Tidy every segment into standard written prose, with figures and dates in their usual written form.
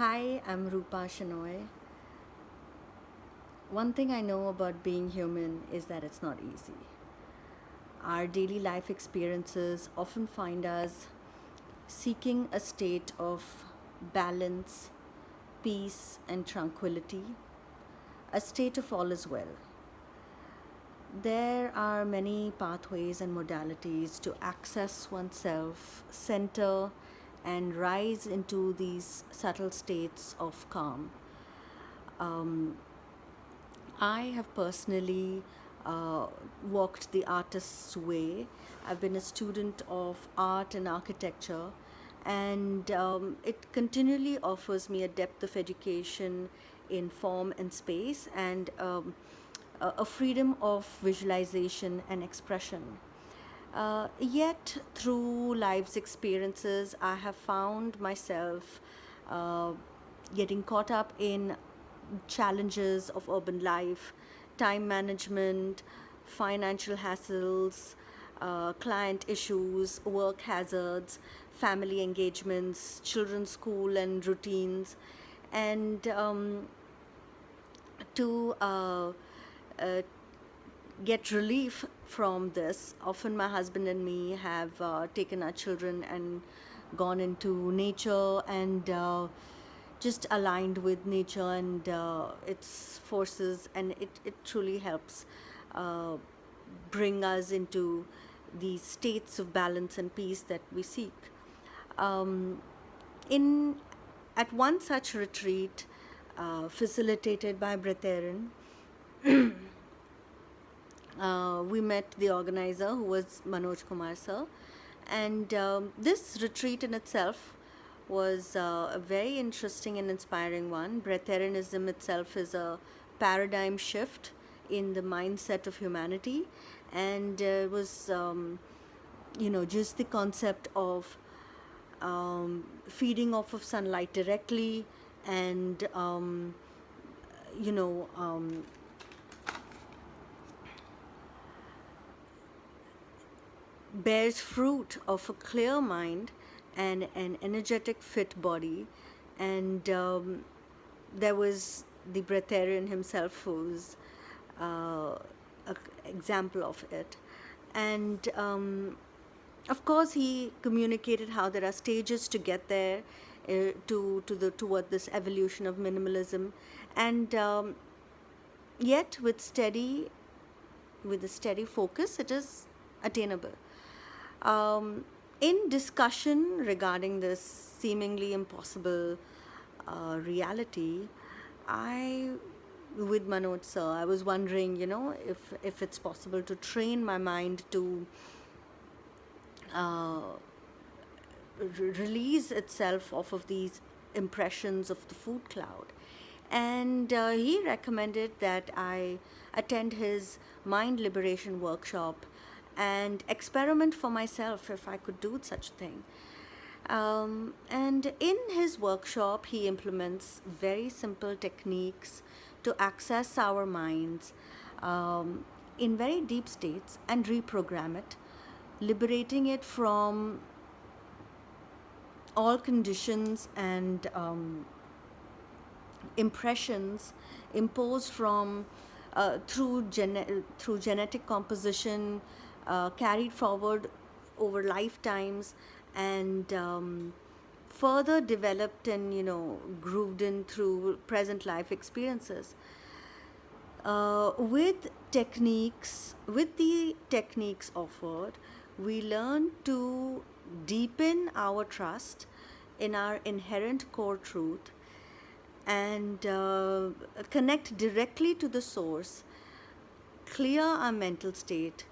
Hi, I'm Roopa Shenoy. One thing I know about being human is that it's not easy. Our daily life experiences often find us seeking a state of balance, peace, and tranquility, a state of all is well. There are many pathways and modalities to access oneself, center, and rise into these subtle states of calm. I have personally uh, walked the artist's way. I've been a student of art and architecture, and it continually offers me a depth of education in form and space and a freedom of visualization and expression. Yet, through life's experiences, I have found myself uh, getting caught up in challenges of urban life, time management, financial hassles, client issues, work hazards, family engagements, children's school and routines, and to get relief from this. Often, my husband and me have taken our children and gone into nature and just aligned with nature and its forces, and it truly helps uh, bring us into these states of balance and peace that we seek. Um, in at one such retreat, facilitated by Bretherin, we met the organizer, who was Manojkumar sir, and this retreat in itself was a very interesting and inspiring one. Breatharianism itself is a paradigm shift in the mindset of humanity, and it was just the concept of feeding off of sunlight directly and you know um, bears fruit of a clear mind and an energetic, fit body. And there was the breatharian himself, who's an example of it. And of course, he communicated how there are stages to get there, toward this evolution of minimalism, and yet with a steady focus, it is attainable. Um, in discussion regarding this seemingly impossible reality, I, with Manoj sir, I was wondering, if it's possible to train my mind to uh, release itself off of these impressions of the food cloud. And he recommended that I attend his mind liberation workshop and experiment for myself if I could do such a thing. And in his workshop, he implements very simple techniques to access our minds in very deep states and reprogram it, liberating it from all conditions and impressions imposed from through genetic composition, carried forward over lifetimes, and further developed and grooved in through present life experiences. With the techniques offered, we learn to deepen our trust in our inherent core truth and connect directly to the source, clear our mental state,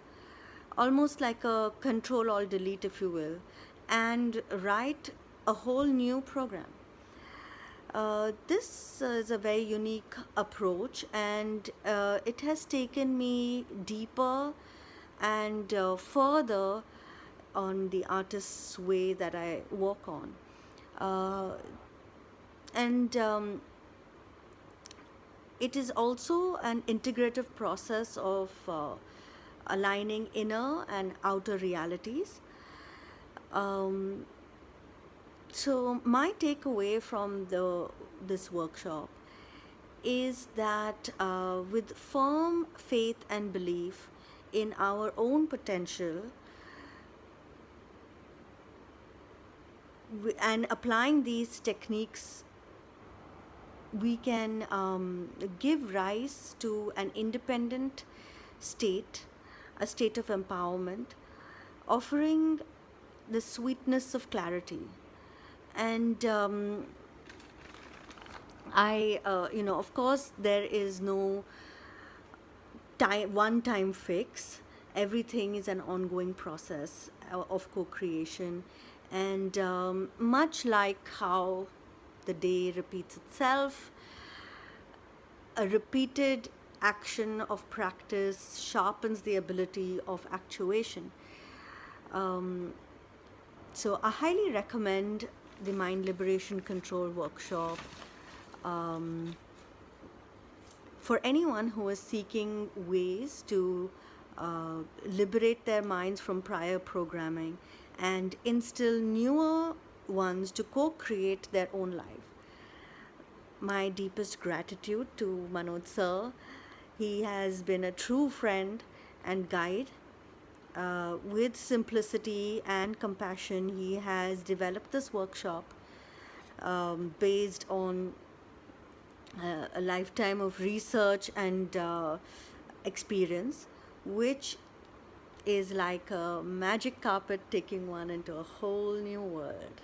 almost like a control alt delete, if you will, and write a whole new program. This is a very unique approach, and it has taken me deeper and further on the artist's way that I walk on. Uh, and It is also an integrative process of aligning inner and outer realities. Um, So my takeaway from the this workshop is that with firm faith and belief in our own potential and applying these techniques, we can give rise to an independent state, a state of empowerment, offering the sweetness of clarity. And of course, there is no one time fix. Everything is an ongoing process of co creation. And much like how the day repeats itself, a repeated action of practice sharpens the ability of actuation. Um, so, I highly recommend the Mind Liberation Control workshop um, for anyone who is seeking ways to liberate their minds from prior programming and instill newer ones to co create their own life. My deepest gratitude to Manoj sir. He has been a true friend and guide. With simplicity and compassion, he has developed this workshop based on a lifetime of research and experience, which is like a magic carpet taking one into a whole new world.